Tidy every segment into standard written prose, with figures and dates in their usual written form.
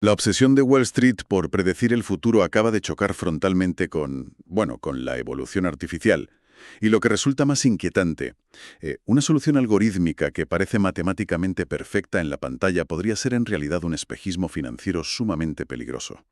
La obsesión de Wall Street por predecir el futuro acaba de chocar frontalmente con la evolución artificial. Y lo que resulta más inquietante, una solución algorítmica que parece matemáticamente perfecta en la pantalla podría ser en realidad un espejismo financiero sumamente peligroso.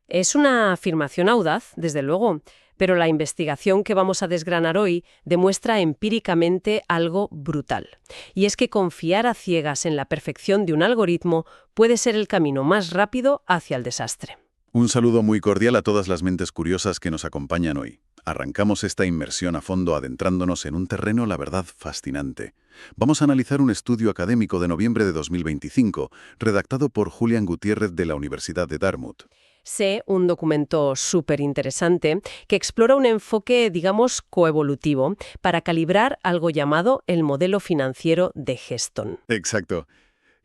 Es una afirmación audaz, desde luego, pero la investigación que vamos a desgranar hoy demuestra empíricamente algo brutal. Y es que confiar a ciegas en la perfección de un algoritmo puede ser el camino más rápido hacia el desastre. Un saludo muy cordial a todas las mentes curiosas que nos acompañan hoy. Arrancamos esta inmersión a fondo adentrándonos en un terreno, la verdad, fascinante. Vamos a analizar un estudio académico de noviembre de 2025, redactado por Julian Gutiérrez de la Universidad de Dartmouth. Sé un documento súper interesante que explora un enfoque, digamos, coevolutivo para calibrar algo llamado el modelo financiero de Heston. Exacto.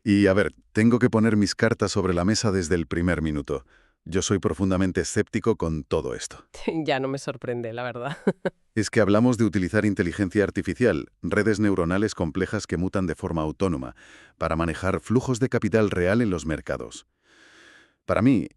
Y a ver, tengo que poner mis cartas sobre la mesa desde el primer minuto. Yo soy profundamente escéptico con todo esto. Ya no me sorprende, la verdad. Es que hablamos de utilizar inteligencia artificial, redes neuronales complejas que mutan de forma autónoma, para manejar flujos de capital real en los mercados. Para mí,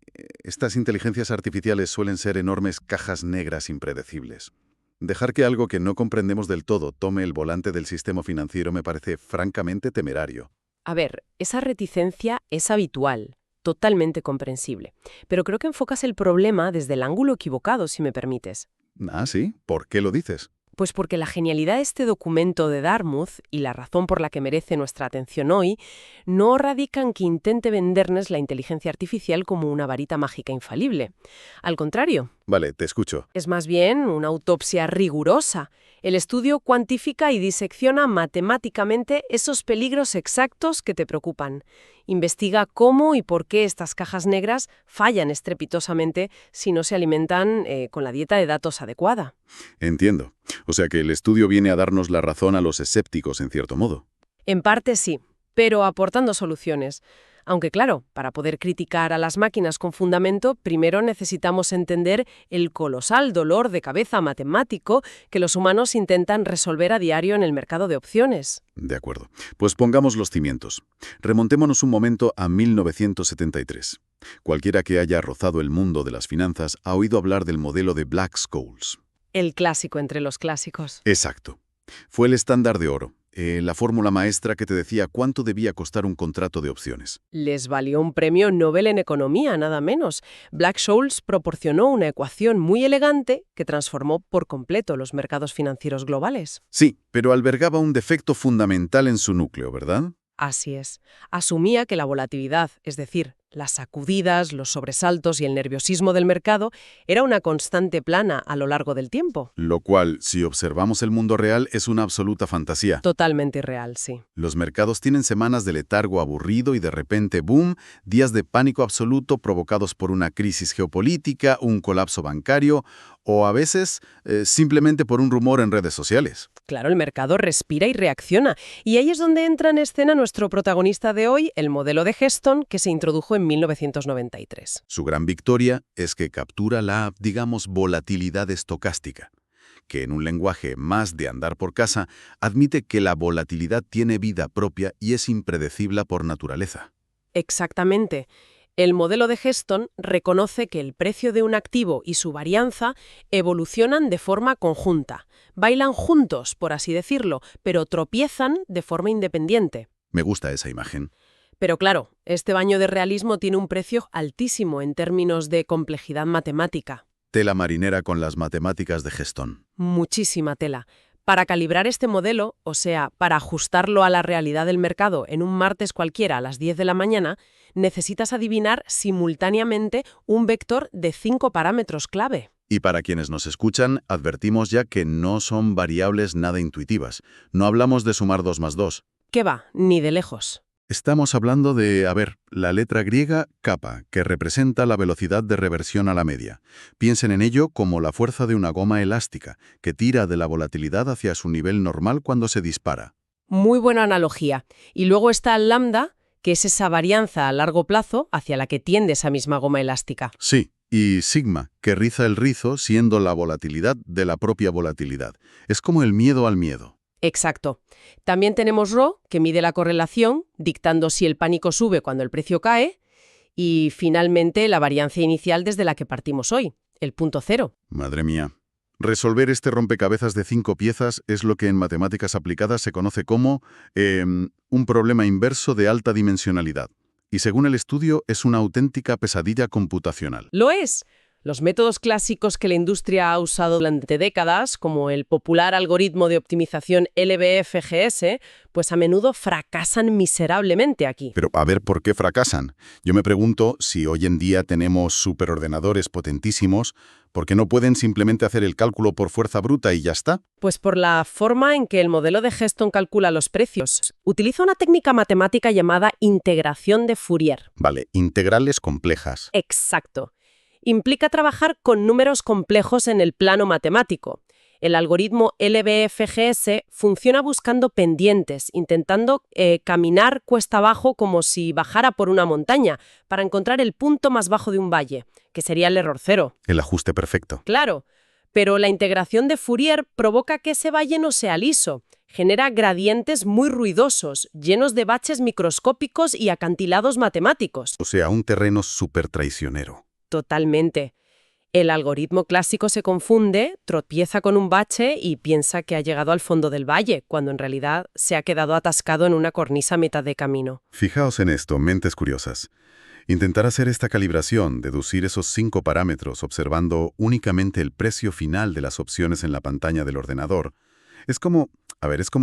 estas inteligencias artificiales suelen ser enormes cajas negras impredecibles. Dejar que algo que no comprendemos del todo tome el volante del sistema financiero me parece francamente temerario. A ver, esa reticencia es habitual, totalmente comprensible. Pero creo que enfocas el problema desde el ángulo equivocado, si me permites. Ah, ¿sí? ¿Por qué lo dices? Pues porque la genialidad de este documento de Dartmouth y la razón por la que merece nuestra atención hoy no radica en que intente vendernos la inteligencia artificial como una varita mágica infalible. Al contrario, Vale, te escucho. es más bien una autopsia rigurosa. El estudio cuantifica y disecciona matemáticamente esos peligros exactos que te preocupan. Investiga cómo y por qué estas cajas negras fallan estrepitosamente si no se alimentan con la dieta de datos adecuada. Entiendo. O sea que el estudio viene a darnos la razón a los escépticos, en cierto modo. En parte sí, pero aportando soluciones. Aunque claro, para poder criticar a las máquinas con fundamento, primero necesitamos entender el colosal dolor de cabeza matemático que los humanos intentan resolver a diario en el mercado de opciones. De acuerdo. Pues pongamos los cimientos. Remontémonos un momento a 1973. Cualquiera que haya rozado el mundo de las finanzas ha oído hablar del modelo de Black-Scholes. El clásico entre los clásicos. Exacto. Fue el estándar de oro, la fórmula maestra que te decía cuánto debía costar un contrato de opciones. Les valió un premio Nobel en economía, nada menos. Black-Scholes proporcionó una ecuación muy elegante que transformó por completo los mercados financieros globales. Sí, pero albergaba un defecto fundamental en su núcleo, ¿verdad? Así es. Asumía que la volatilidad, es decir, las sacudidas, los sobresaltos y el nerviosismo del mercado, era una constante plana a lo largo del tiempo. Lo cual, si observamos el mundo real, es una absoluta fantasía. Totalmente irreal, sí. Los mercados tienen semanas de letargo aburrido y de repente, boom, días de pánico absoluto provocados por una crisis geopolítica, un colapso bancario o a veces simplemente por un rumor en redes sociales. Claro, el mercado respira y reacciona. Y ahí es donde entra en escena nuestro protagonista de hoy, el modelo de Heston, que se introdujo en 1993. Su gran victoria es que captura la, digamos, volatilidad estocástica, que en un lenguaje más de andar por casa, admite que la volatilidad tiene vida propia y es impredecible por naturaleza. Exactamente. El modelo de Heston reconoce que el precio de un activo y su varianza evolucionan de forma conjunta. Bailan juntos, por así decirlo, pero tropiezan de forma independiente. Me gusta esa imagen. Pero claro, este baño de realismo tiene un precio altísimo en términos de complejidad matemática. Tela marinera con las matemáticas de Heston. Muchísima tela. Para calibrar este modelo, o sea, para ajustarlo a la realidad del mercado en un martes cualquiera a las 10 de la mañana, necesitas adivinar simultáneamente un vector de 5 parámetros clave. Y para quienes nos escuchan, advertimos ya que no son variables nada intuitivas. No hablamos de sumar 2 más 2. ¿Qué va? Ni de lejos. Estamos hablando de, la letra griega kappa, que representa la velocidad de reversión a la media. Piensen en ello como la fuerza de una goma elástica, que tira de la volatilidad hacia su nivel normal cuando se dispara. Muy buena analogía. Y luego está el lambda, que es esa varianza a largo plazo hacia la que tiende esa misma goma elástica. Sí, y sigma, que riza el rizo siendo la volatilidad de la propia volatilidad. Es como el miedo al miedo. Exacto. También tenemos Rho, que mide la correlación, dictando si el pánico sube cuando el precio cae, Y finalmente la varianza inicial desde la que partimos hoy, el punto cero. Madre mía. Resolver este rompecabezas de 5 piezas es lo que en matemáticas aplicadas se conoce como un problema inverso de alta dimensionalidad. Y según el estudio, es una auténtica pesadilla computacional. Lo es. Los métodos clásicos que la industria ha usado durante décadas, como el popular algoritmo de optimización LBFGS, pues a menudo fracasan miserablemente aquí. Pero a ver por qué fracasan. Yo me pregunto si hoy en día tenemos superordenadores potentísimos, ¿por qué no pueden simplemente hacer el cálculo por fuerza bruta y ya está? Pues por la forma en que el modelo de Heston calcula los precios. Utiliza una técnica matemática llamada integración de Fourier. Vale, integrales complejas. Exacto. Implica trabajar con números complejos en el plano matemático. El algoritmo LBFGS funciona buscando pendientes, intentando caminar cuesta abajo como si bajara por una montaña, para encontrar el punto más bajo de un valle, que sería el error cero. El ajuste perfecto. Claro, pero la integración de Fourier provoca que ese valle no sea liso. Genera gradientes muy ruidosos, llenos de baches microscópicos y acantilados matemáticos. O sea, un terreno súper traicionero. Totalmente. El algoritmo clásico se confunde, tropieza con un bache y piensa que ha llegado al fondo del valle, cuando en realidad se ha quedado atascado en una cornisa a mitad de camino. Fijaos en esto, mentes curiosas. Intentar hacer esta calibración, deducir esos 5 parámetros observando únicamente el precio final de las opciones en la pantalla del ordenador, es como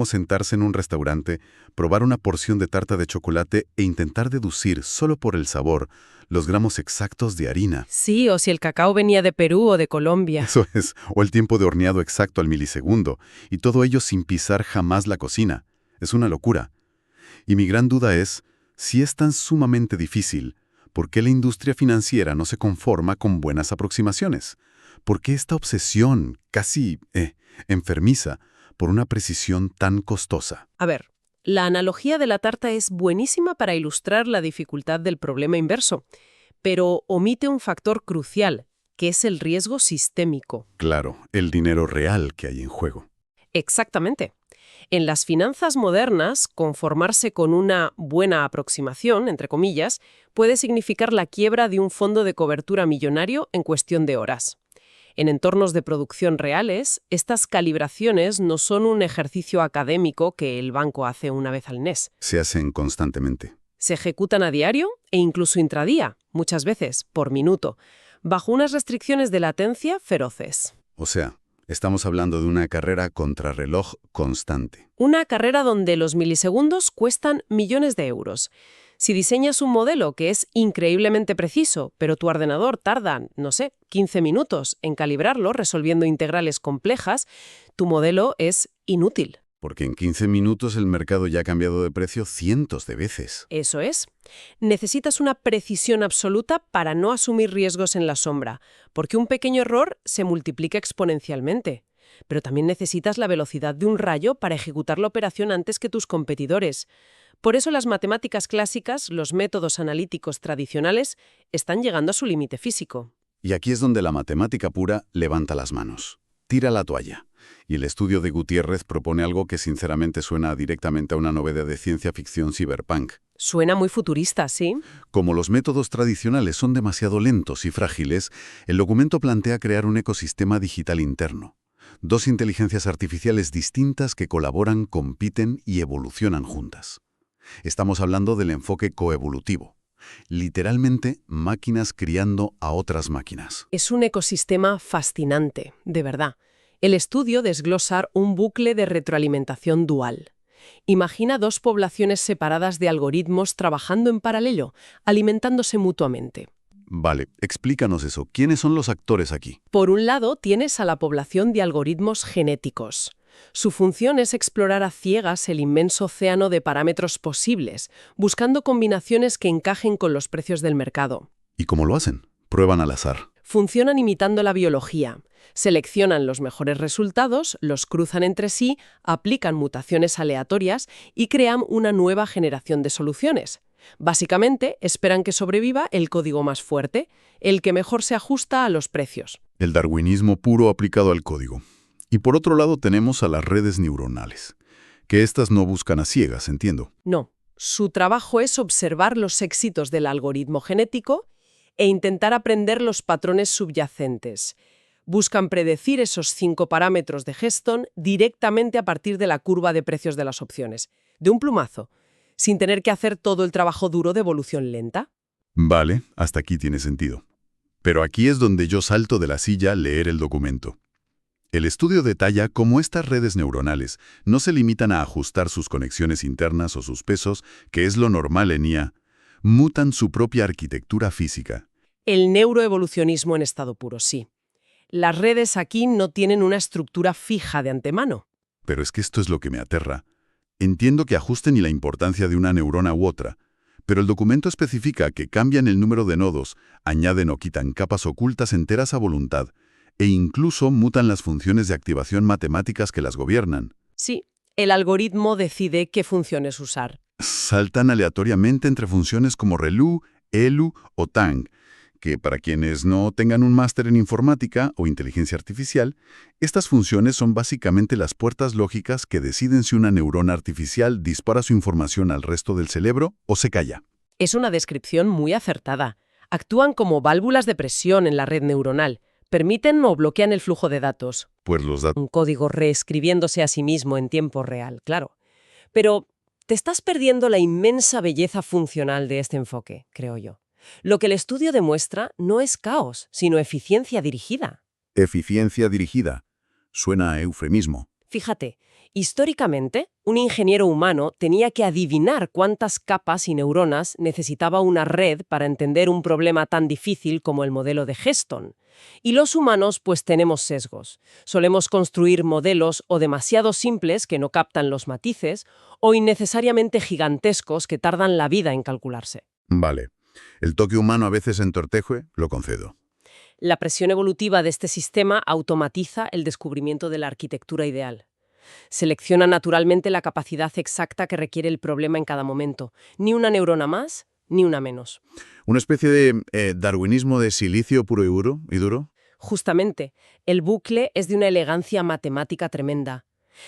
sentarse en un restaurante, probar una porción de tarta de chocolate e intentar deducir, solo por el sabor, los gramos exactos de harina. Sí, o si el cacao venía de Perú o de Colombia. Eso es, o el tiempo de horneado exacto al milisegundo, y todo ello sin pisar jamás la cocina. Es una locura. Y mi gran duda es, si es tan sumamente difícil, ¿por qué la industria financiera no se conforma con buenas aproximaciones? ¿Por qué esta obsesión, casi enfermiza, por una precisión tan costosa? A ver, la analogía de la tarta es buenísima para ilustrar la dificultad del problema inverso, pero omite un factor crucial, que es el riesgo sistémico. Claro, el dinero real que hay en juego. Exactamente. En las finanzas modernas, conformarse con una buena aproximación, entre comillas, puede significar la quiebra de un fondo de cobertura millonario en cuestión de horas. En entornos de producción reales, estas calibraciones no son un ejercicio académico que el banco hace una vez al mes. Se hacen constantemente. Se ejecutan a diario e incluso intradía, muchas veces, por minuto, bajo unas restricciones de latencia feroces. O sea, estamos hablando de una carrera contrarreloj constante. Una carrera donde los milisegundos cuestan millones de euros. Si diseñas un modelo que es increíblemente preciso, pero tu ordenador tarda, 15 minutos en calibrarlo resolviendo integrales complejas, tu modelo es inútil. Porque en 15 minutos el mercado ya ha cambiado de precio cientos de veces. Eso es. Necesitas una precisión absoluta para no asumir riesgos en la sombra, porque un pequeño error se multiplica exponencialmente. Pero también necesitas la velocidad de un rayo para ejecutar la operación antes que tus competidores. Por eso las matemáticas clásicas, los métodos analíticos tradicionales, están llegando a su límite físico. Y aquí es donde la matemática pura levanta las manos, tira la toalla. Y el estudio de Gutiérrez propone algo que sinceramente suena directamente a una novela de ciencia ficción cyberpunk. Suena muy futurista, ¿sí? Como los métodos tradicionales son demasiado lentos y frágiles, el documento plantea crear un ecosistema digital interno. 2 inteligencias artificiales distintas que colaboran, compiten y evolucionan juntas. Estamos hablando del enfoque coevolutivo. Literalmente, máquinas criando a otras máquinas. Es un ecosistema fascinante, de verdad. El estudio desglosa un bucle de retroalimentación dual. Imagina 2 poblaciones separadas de algoritmos trabajando en paralelo, alimentándose mutuamente. Vale, explícanos eso. ¿Quiénes son los actores aquí? Por un lado, tienes a la población de algoritmos genéticos. Su función es explorar a ciegas el inmenso océano de parámetros posibles, buscando combinaciones que encajen con los precios del mercado. ¿Y cómo lo hacen? Prueban al azar. Funcionan imitando la biología. Seleccionan los mejores resultados, los cruzan entre sí, aplican mutaciones aleatorias y crean una nueva generación de soluciones. Básicamente, esperan que sobreviva el código más fuerte, el que mejor se ajusta a los precios. El darwinismo puro aplicado al código. Y por otro lado tenemos a las redes neuronales, que estas no buscan a ciegas, entiendo. No. Su trabajo es observar los éxitos del algoritmo genético e intentar aprender los patrones subyacentes. Buscan predecir esos 5 parámetros de Heston directamente a partir de la curva de precios de las opciones, de un plumazo, sin tener que hacer todo el trabajo duro de evolución lenta. Vale, hasta aquí tiene sentido. Pero aquí es donde yo salto de la silla a leer el documento. El estudio detalla cómo estas redes neuronales no se limitan a ajustar sus conexiones internas o sus pesos, que es lo normal en IA, mutan su propia arquitectura física. El neuroevolucionismo en estado puro, sí. Las redes aquí no tienen una estructura fija de antemano. Pero es que esto es lo que me aterra. Entiendo que ajusten y la importancia de una neurona u otra, pero el documento especifica que cambian el número de nodos, añaden o quitan capas ocultas enteras a voluntad, e incluso mutan las funciones de activación matemáticas que las gobiernan. Sí, el algoritmo decide qué funciones usar. Saltan aleatoriamente entre funciones como ReLU, ELU o TANG, que para quienes no tengan un máster en informática o inteligencia artificial, estas funciones son básicamente las puertas lógicas que deciden si una neurona artificial dispara su información al resto del cerebro o se calla. Es una descripción muy acertada. Actúan como válvulas de presión en la red neuronal. Permiten o bloquean el flujo de datos. Pues los datos... Un código reescribiéndose a sí mismo en tiempo real, claro. Pero te estás perdiendo la inmensa belleza funcional de este enfoque, creo yo. Lo que el estudio demuestra no es caos, sino eficiencia dirigida. Eficiencia dirigida. Suena a eufemismo. Fíjate, históricamente, un ingeniero humano tenía que adivinar cuántas capas y neuronas necesitaba una red para entender un problema tan difícil como el modelo de Heston. Y los humanos, pues tenemos sesgos. Solemos construir modelos o demasiado simples que no captan los matices, o innecesariamente gigantescos que tardan la vida en calcularse. Vale. El toque humano a veces entorteje, lo concedo. La presión evolutiva de este sistema automatiza el descubrimiento de la arquitectura ideal. Selecciona naturalmente la capacidad exacta que requiere el problema en cada momento. Ni una neurona más, ni una menos. ¿Una especie de darwinismo de silicio puro y duro? Justamente, el bucle es de una elegancia matemática tremenda.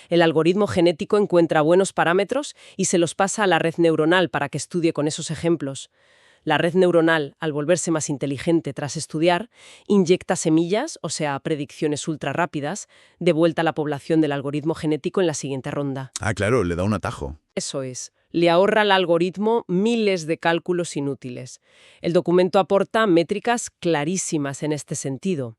El algoritmo genético encuentra buenos parámetros y se los pasa a la red neuronal para que estudie con esos ejemplos. La red neuronal, al volverse más inteligente tras estudiar, inyecta semillas, o sea, predicciones ultra rápidas, de vuelta a la población del algoritmo genético en la siguiente ronda. Ah, claro, le da un atajo. Eso es. Le ahorra al algoritmo miles de cálculos inútiles. El documento aporta métricas clarísimas en este sentido.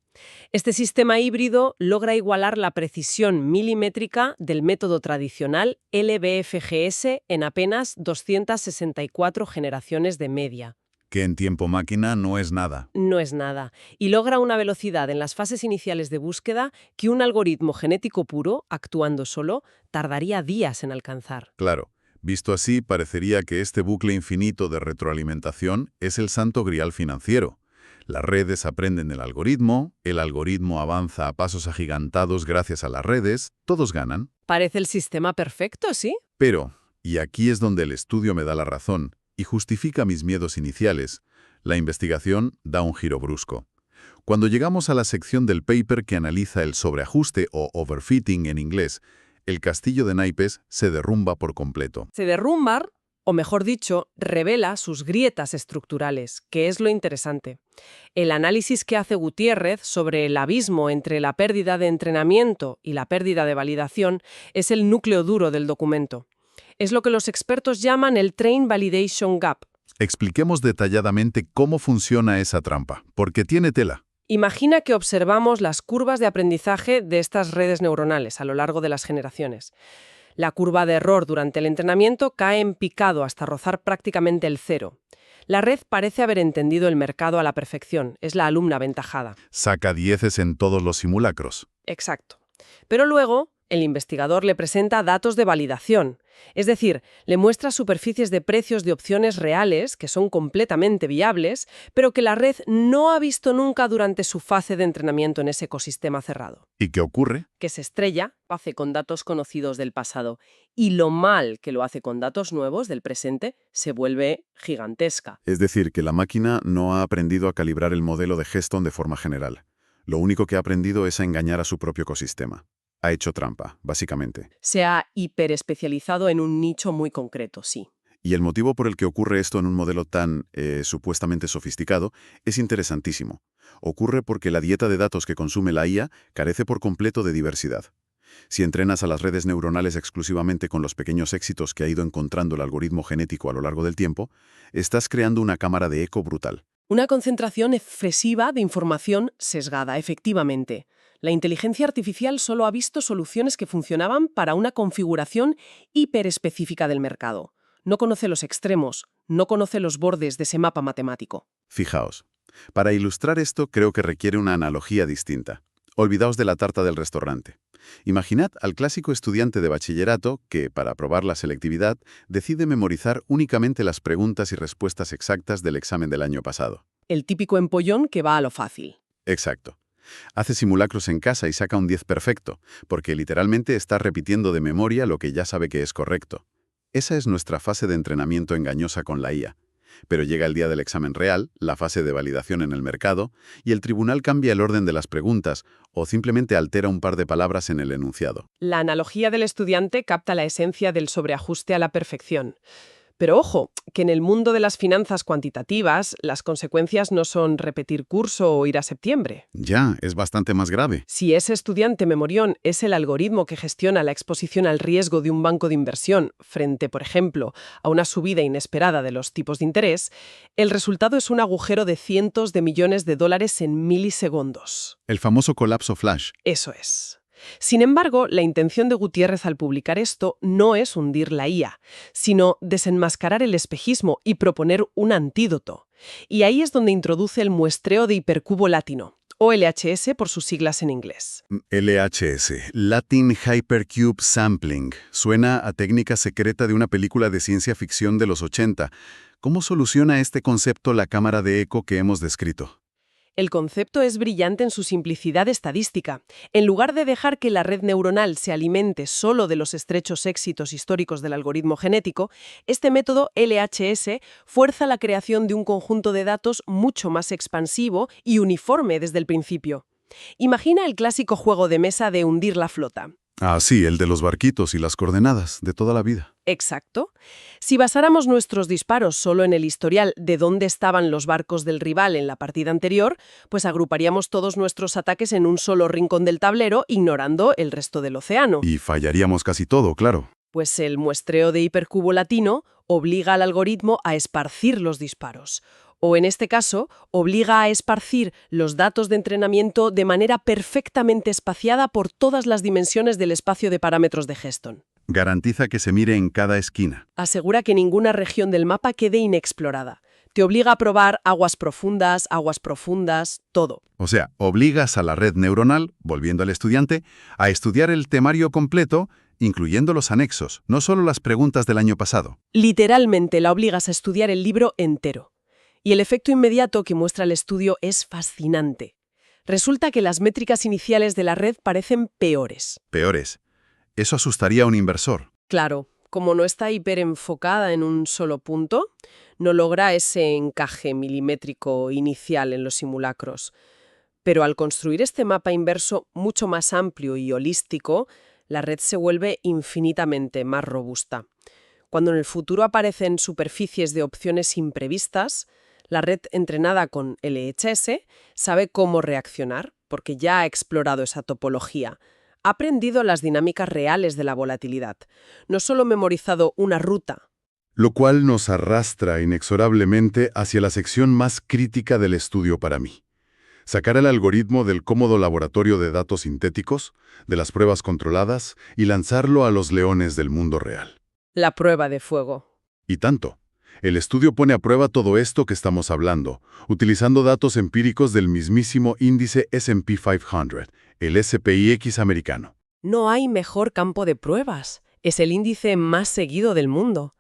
Este sistema híbrido logra igualar la precisión milimétrica del método tradicional LBFGS en apenas 264 generaciones de media. Que en tiempo máquina no es nada. No es nada. Y logra una velocidad en las fases iniciales de búsqueda que un algoritmo genético puro, actuando solo, tardaría días en alcanzar. Claro. Visto así, parecería que este bucle infinito de retroalimentación es el santo grial financiero. Las redes aprenden del algoritmo, el algoritmo avanza a pasos agigantados gracias a las redes, todos ganan. Parece el sistema perfecto, ¿sí? Pero, y aquí es donde el estudio me da la razón y justifica mis miedos iniciales, la investigación da un giro brusco. Cuando llegamos a la sección del paper que analiza el sobreajuste o overfitting en inglés, el castillo de naipes se derrumba por completo. Se derrumba, o mejor dicho, revela sus grietas estructurales, que es lo interesante. El análisis que hace Gutiérrez sobre el abismo entre la pérdida de entrenamiento y la pérdida de validación es el núcleo duro del documento. Es lo que los expertos llaman el Train Validation Gap. Expliquemos detalladamente cómo funciona esa trampa, porque tiene tela. Imagina que observamos las curvas de aprendizaje de estas redes neuronales a lo largo de las generaciones. La curva de error durante el entrenamiento cae en picado hasta rozar prácticamente el cero. La red parece haber entendido el mercado a la perfección, es la alumna aventajada. Saca dieces en todos los simulacros. Exacto. Pero luego, el investigador le presenta datos de validación, es decir, le muestra superficies de precios de opciones reales que son completamente viables, pero que la red no ha visto nunca durante su fase de entrenamiento en ese ecosistema cerrado. ¿Y qué ocurre? Que se estrella, hace con datos conocidos del pasado, y lo mal que lo hace con datos nuevos del presente se vuelve gigantesca. Es decir, que la máquina no ha aprendido a calibrar el modelo de Heston de forma general. Lo único que ha aprendido es a engañar a su propio ecosistema. Ha hecho trampa, básicamente. Se ha hiperespecializado en un nicho muy concreto, sí. Y el motivo por el que ocurre esto en un modelo tan supuestamente sofisticado es interesantísimo. Ocurre porque la dieta de datos que consume la IA carece por completo de diversidad. Si entrenas a las redes neuronales exclusivamente con los pequeños éxitos que ha ido encontrando el algoritmo genético a lo largo del tiempo, estás creando una cámara de eco brutal. Una concentración excesiva de información sesgada, efectivamente. La inteligencia artificial solo ha visto soluciones que funcionaban para una configuración hiperespecífica del mercado. No conoce los extremos, no conoce los bordes de ese mapa matemático. Fijaos, para ilustrar esto creo que requiere una analogía distinta. Olvidaos de la tarta del restaurante. Imaginad al clásico estudiante de bachillerato que, para probar la selectividad, decide memorizar únicamente las preguntas y respuestas exactas del examen del año pasado. El típico empollón que va a lo fácil. Exacto. Hace simulacros en casa y saca un 10 perfecto, porque literalmente está repitiendo de memoria lo que ya sabe que es correcto. Esa es nuestra fase de entrenamiento engañosa con la IA. Pero llega el día del examen real, la fase de validación en el mercado, y el tribunal cambia el orden de las preguntas o simplemente altera un par de palabras en el enunciado. La analogía del estudiante capta la esencia del sobreajuste a la perfección. Pero ojo, que en el mundo de las finanzas cuantitativas, las consecuencias no son repetir curso o ir a septiembre. Ya, es bastante más grave. Si ese estudiante memorión es el algoritmo que gestiona la exposición al riesgo de un banco de inversión frente, por ejemplo, a una subida inesperada de los tipos de interés, el resultado es un agujero de cientos de millones de dólares en milisegundos. El famoso colapso flash. Eso es. Sin embargo, la intención de Gutiérrez al publicar esto no es hundir la IA, sino desenmascarar el espejismo y proponer un antídoto. Y ahí es donde introduce el muestreo de hipercubo latino, o LHS por sus siglas en inglés. LHS, Latin Hypercube Sampling. Suena a técnica secreta de una película de ciencia ficción de los 80. ¿Cómo soluciona este concepto la cámara de eco que hemos descrito? El concepto es brillante en su simplicidad estadística. En lugar de dejar que la red neuronal se alimente solo de los estrechos éxitos históricos del algoritmo genético, este método LHS fuerza la creación de un conjunto de datos mucho más expansivo y uniforme desde el principio. Imagina el clásico juego de mesa de hundir la flota. Ah, sí, el de los barquitos y las coordenadas, de toda la vida. Exacto. Si basáramos nuestros disparos solo en el historial de dónde estaban los barcos del rival en la partida anterior, pues agruparíamos todos nuestros ataques en un solo rincón del tablero, ignorando el resto del océano. Y fallaríamos casi todo, claro. Pues el muestreo de hipercubo latino obliga al algoritmo a esparcir los disparos. O en este caso, obliga a esparcir los datos de entrenamiento de manera perfectamente espaciada por todas las dimensiones del espacio de parámetros de Heston. Garantiza que se mire en cada esquina. Asegura que ninguna región del mapa quede inexplorada. Te obliga a probar aguas profundas, todo. O sea, obligas a la red neuronal, volviendo al estudiante, a estudiar el temario completo, incluyendo los anexos, no solo las preguntas del año pasado. Literalmente la obligas a estudiar el libro entero. Y el efecto inmediato que muestra el estudio es fascinante. Resulta que las métricas iniciales de la red parecen peores. Peores. Eso asustaría a un inversor. Claro, como no está hiperenfocada en un solo punto, no logra ese encaje milimétrico inicial en los simulacros. Pero al construir este mapa inverso mucho más amplio y holístico, la red se vuelve infinitamente más robusta. Cuando en el futuro aparecen superficies de opciones imprevistas, la red entrenada con LHS sabe cómo reaccionar, porque ya ha explorado esa topología. Ha aprendido las dinámicas reales de la volatilidad, no solo memorizado una ruta. Lo cual nos arrastra inexorablemente hacia la sección más crítica del estudio para mí. Sacar el algoritmo del cómodo laboratorio de datos sintéticos, de las pruebas controladas, y lanzarlo a los leones del mundo real. La prueba de fuego. Y tanto. El estudio pone a prueba todo esto que estamos hablando, utilizando datos empíricos del mismísimo índice S&P 500, el SPIX americano. No hay mejor campo de pruebas. Es el índice más seguido del mundo.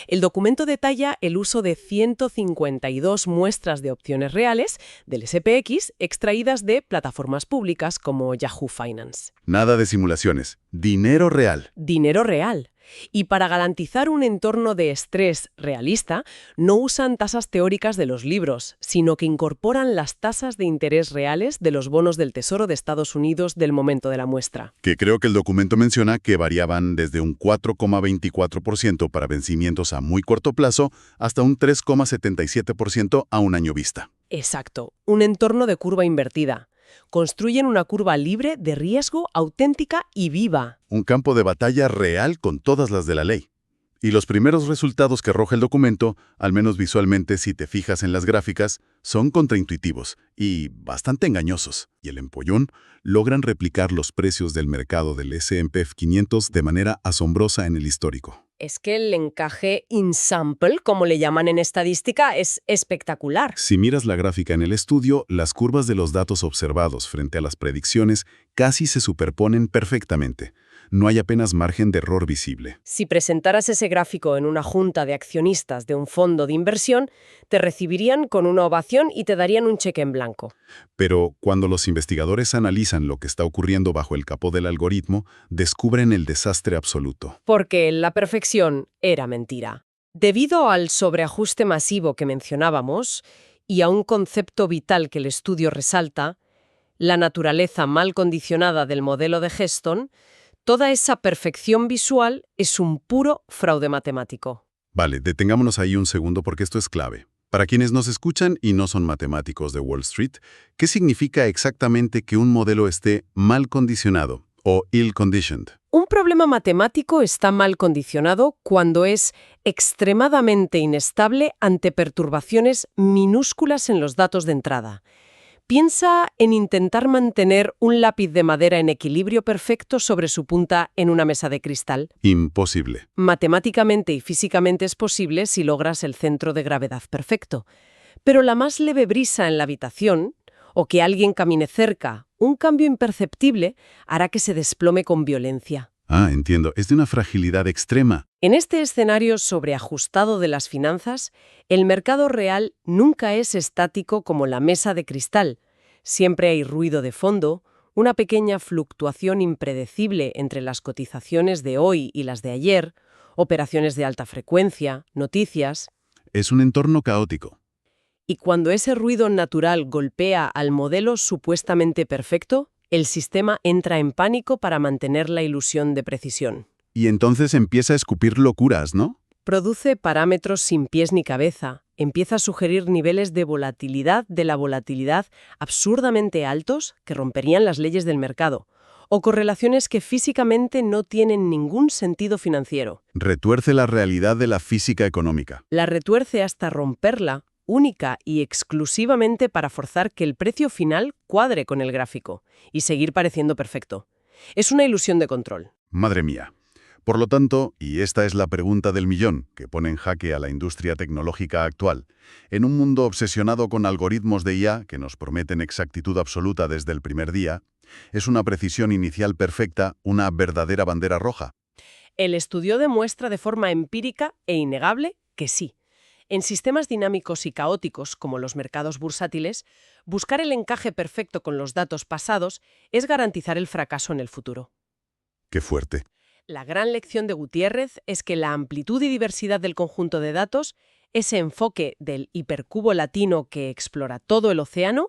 El documento detalla el uso de 152 muestras de opciones reales del SPX extraídas de plataformas públicas como Yahoo Finance. Nada de simulaciones. Dinero real. Dinero real. Y para garantizar un entorno de estrés realista, no usan tasas teóricas de los libros, sino que incorporan las tasas de interés reales de los bonos del Tesoro de Estados Unidos del momento de la muestra. Que creo que el documento menciona que variaban desde un 4,24% para vencimientos a muy corto plazo hasta un 3,77% a un año vista. Exacto, un entorno de curva invertida. Construyen una curva libre de riesgo, auténtica y viva. Un campo de batalla real con todas las de la ley. Y los primeros resultados que arroja el documento, al menos visualmente si te fijas en las gráficas, son contraintuitivos y bastante engañosos. Y el empollón logran replicar los precios del mercado del S&P 500 de manera asombrosa en el histórico. Es que el encaje in sample, como le llaman en estadística, es espectacular. Si miras la gráfica en el estudio, las curvas de los datos observados frente a las predicciones casi se superponen perfectamente. No hay apenas margen de error visible. Si presentaras ese gráfico en una junta de accionistas de un fondo de inversión, te recibirían con una ovación y te darían un cheque en blanco. Pero cuando los investigadores analizan lo que está ocurriendo bajo el capó del algoritmo, descubren el desastre absoluto. Porque la perfección era mentira. Debido al sobreajuste masivo que mencionábamos y a un concepto vital que el estudio resalta, la naturaleza mal condicionada del modelo de Heston, toda esa perfección visual es un puro fraude matemático. Vale, detengámonos ahí un segundo porque esto es clave. Para quienes nos escuchan y no son matemáticos de Wall Street, ¿qué significa exactamente que un modelo esté mal condicionado o ill-conditioned? Un problema matemático está mal condicionado cuando es extremadamente inestable ante perturbaciones minúsculas en los datos de entrada. Piensa en intentar mantener un lápiz de madera en equilibrio perfecto sobre su punta en una mesa de cristal. Imposible. Matemáticamente y físicamente es posible si logras el centro de gravedad perfecto. Pero la más leve brisa en la habitación, o que alguien camine cerca, un cambio imperceptible, hará que se desplome con violencia. Ah, entiendo. Es de una fragilidad extrema. En este escenario sobreajustado de las finanzas, el mercado real nunca es estático como la mesa de cristal. Siempre hay ruido de fondo, una pequeña fluctuación impredecible entre las cotizaciones de hoy y las de ayer, operaciones de alta frecuencia, noticias. Es un entorno caótico. Y cuando ese ruido natural golpea al modelo supuestamente perfecto, el sistema entra en pánico para mantener la ilusión de precisión. Y entonces empieza a escupir locuras, ¿no? Produce parámetros sin pies ni cabeza, empieza a sugerir niveles de la volatilidad absurdamente altos que romperían las leyes del mercado, o correlaciones que físicamente no tienen ningún sentido financiero. Retuerce la realidad de la física económica. La retuerce hasta romperla, única y exclusivamente para forzar que el precio final cuadre con el gráfico y seguir pareciendo perfecto. Es una ilusión de control. Madre mía. Por lo tanto, y esta es la pregunta del millón que pone en jaque a la industria tecnológica actual, en un mundo obsesionado con algoritmos de IA que nos prometen exactitud absoluta desde el primer día, ¿es una precisión inicial perfecta una verdadera bandera roja? El estudio demuestra de forma empírica e innegable que sí. En sistemas dinámicos y caóticos, como los mercados bursátiles, buscar el encaje perfecto con los datos pasados es garantizar el fracaso en el futuro. ¡Qué fuerte! La gran lección de Gutiérrez es que la amplitud y diversidad del conjunto de datos, ese enfoque del hipercubo latino que explora todo el océano,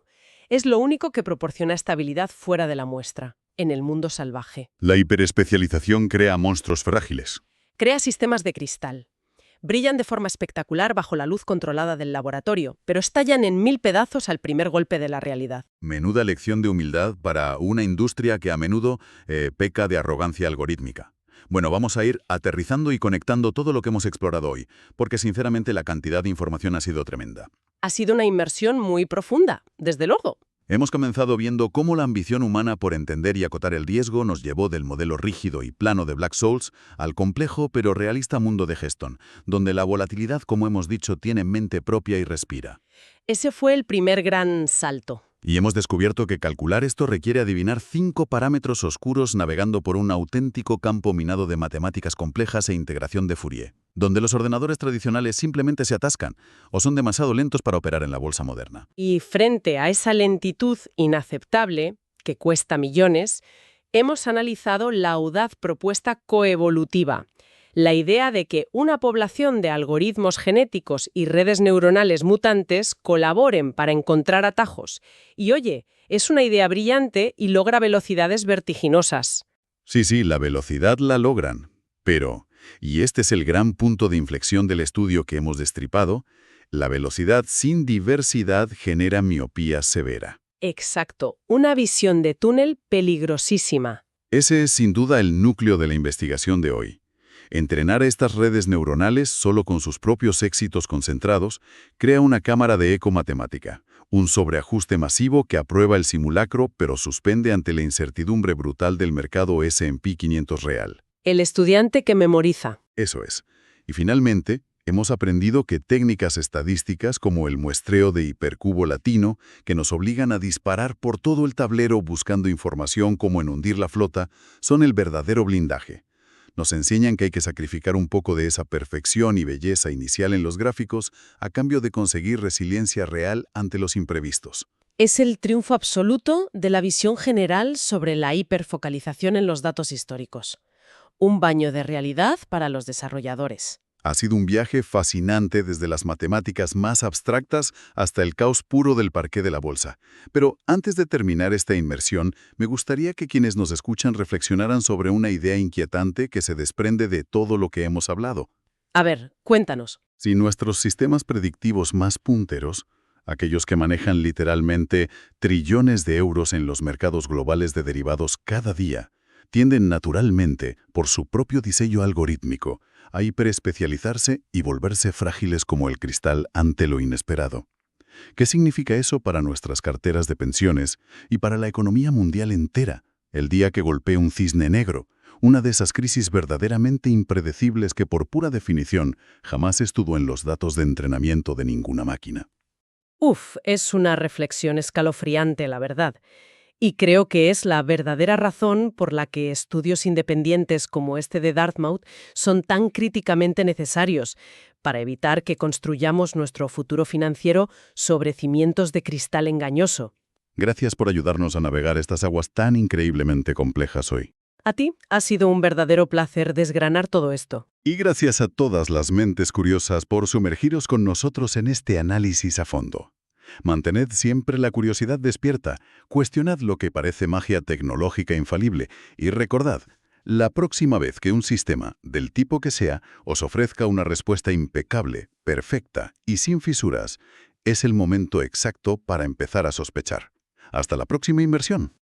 es lo único que proporciona estabilidad fuera de la muestra, en el mundo salvaje. La hiperespecialización crea monstruos frágiles. Crea sistemas de cristal. Brillan de forma espectacular bajo la luz controlada del laboratorio, pero estallan en 1000 pedazos al primer golpe de la realidad. Menuda lección de humildad para una industria que a menudo peca de arrogancia algorítmica. Bueno, vamos a ir aterrizando y conectando todo lo que hemos explorado hoy, porque sinceramente la cantidad de información ha sido tremenda. Ha sido una inmersión muy profunda, desde luego. Hemos comenzado viendo cómo la ambición humana por entender y acotar el riesgo nos llevó del modelo rígido y plano de Black-Scholes al complejo pero realista mundo de Heston, donde la volatilidad, como hemos dicho, tiene mente propia y respira. Ese fue el primer gran salto. Y hemos descubierto que calcular esto requiere adivinar 5 parámetros oscuros navegando por un auténtico campo minado de matemáticas complejas e integración de Fourier, donde los ordenadores tradicionales simplemente se atascan o son demasiado lentos para operar en la bolsa moderna. Y frente a esa lentitud inaceptable, que cuesta millones, hemos analizado la audaz propuesta coevolutiva, La idea de que una población de algoritmos genéticos y redes neuronales mutantes colaboren para encontrar atajos. Y oye, es una idea brillante y logra velocidades vertiginosas. Sí, sí, la velocidad la logran. Pero, y este es el gran punto de inflexión del estudio que hemos destripado, la velocidad sin diversidad genera miopía severa. Exacto, una visión de túnel peligrosísima. Ese es sin duda el núcleo de la investigación de hoy. Entrenar estas redes neuronales solo con sus propios éxitos concentrados crea una cámara de eco matemática, un sobreajuste masivo que aprueba el simulacro pero suspende ante la incertidumbre brutal del mercado S&P 500 real. El estudiante que memoriza. Eso es. Y finalmente, hemos aprendido que técnicas estadísticas como el muestreo de hipercubo latino, que nos obligan a disparar por todo el tablero buscando información como en hundir la flota, son el verdadero blindaje. Nos enseñan que hay que sacrificar un poco de esa perfección y belleza inicial en los gráficos a cambio de conseguir resiliencia real ante los imprevistos. Es el triunfo absoluto de la visión general sobre la hiperfocalización en los datos históricos. Un baño de realidad para los desarrolladores. Ha sido un viaje fascinante desde las matemáticas más abstractas hasta el caos puro del parqué de la bolsa. Pero antes de terminar esta inmersión, me gustaría que quienes nos escuchan reflexionaran sobre una idea inquietante que se desprende de todo lo que hemos hablado. A ver, cuéntanos. Si nuestros sistemas predictivos más punteros, aquellos que manejan literalmente trillones de euros en los mercados globales de derivados cada día, tienden naturalmente, por su propio diseño algorítmico, a hiperespecializarse y volverse frágiles como el cristal ante lo inesperado. ¿Qué significa eso para nuestras carteras de pensiones y para la economía mundial entera, el día que golpee un cisne negro, una de esas crisis verdaderamente impredecibles que por pura definición jamás estuvo en los datos de entrenamiento de ninguna máquina? Es una reflexión escalofriante, la verdad. Y creo que es la verdadera razón por la que estudios independientes como este de Dartmouth son tan críticamente necesarios para evitar que construyamos nuestro futuro financiero sobre cimientos de cristal engañoso. Gracias por ayudarnos a navegar estas aguas tan increíblemente complejas hoy. A ti ha sido un verdadero placer desgranar todo esto. Y gracias a todas las mentes curiosas por sumergiros con nosotros en este análisis a fondo. Mantened siempre la curiosidad despierta, cuestionad lo que parece magia tecnológica infalible y recordad, la próxima vez que un sistema, del tipo que sea, os ofrezca una respuesta impecable, perfecta y sin fisuras, es el momento exacto para empezar a sospechar. Hasta la próxima inversión.